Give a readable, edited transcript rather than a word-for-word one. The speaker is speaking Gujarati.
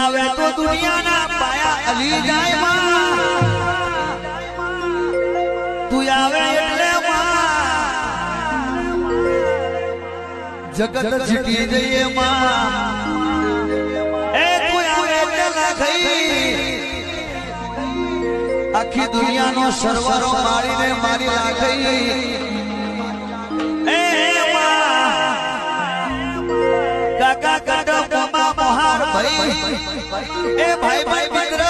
આવે તો દુનિયાના પાયા અલી જાય માં, તું આવે એટલે માં જગત જીતી જઈએ માં, એ તું આવે એટલે લાખી આખી દુનિયાનો સરવારો મારીને મારી લાખી, એ કાકા કાકા મોહાર ભાઈ, એ ભાઈ ભાઈ મિત્ર